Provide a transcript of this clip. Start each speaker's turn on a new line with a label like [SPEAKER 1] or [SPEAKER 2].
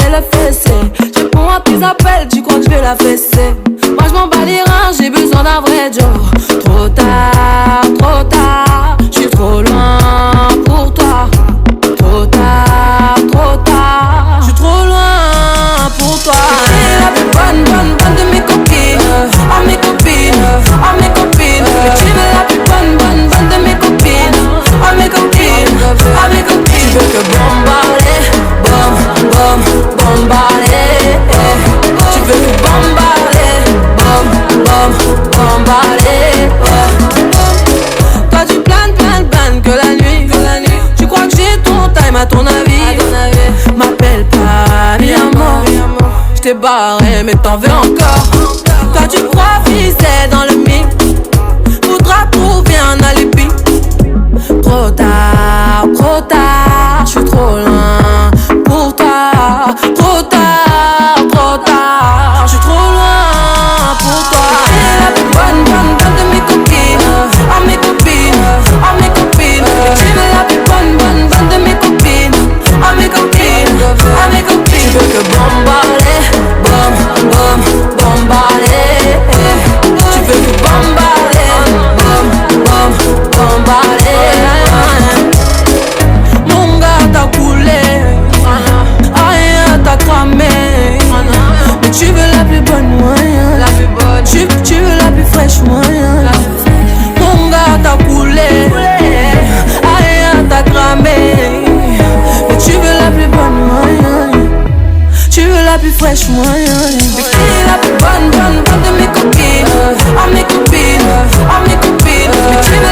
[SPEAKER 1] connais le fessé. Je réponds à tes appels, tu crois que je vais la fesser. Moi je m'en bats les reins, j'ai besoin d'un vrai Joe. Trop tard, je suis trop loin pour toi. Trop tard, je suis trop loin pour toi. Tu es la plus bonne de mes copines. Oh mes copines, oh mes copines. Mais tu es la plus bonne de mes copines. Oh mes copines, oh mes copines. Tu veux que bombarder, bombarder. Tu veux que bombarder, bombarder. Toi tu planes que la nuit. Tu crois que j'ai ton time à ton avis. M'appelle pas mi amor. J't'ai barré mais t'en veux encore. Toi tu crois viser dans le mix. Faudra trouver un alibi. Trop tard, j'suis trop loin pour toi. Trop tard, j'suis trop loin pour toi. Tu es la plus bonne de mes copines. Oh mes copines, oh mes copines. Tu es la plus bonne de mes copines. Oh mes copines, oh mes copines. Tu veux que bombarder, bombarder. Tu veux que bombarder, bombarder. Mon gars t'as coulé, rien t'as cramé. Mais tu veux la plus bonne moyen. Tu veux la plus fraîche moyen. Mon gars t'as coulé, rien t'as cramé. Mais tu veux la plus bonne moyen. Tu veux la plus fraîche moyen. Tu es la plus bonne de mes copines. Oh mes copines, oh mes copines. Mais tu veux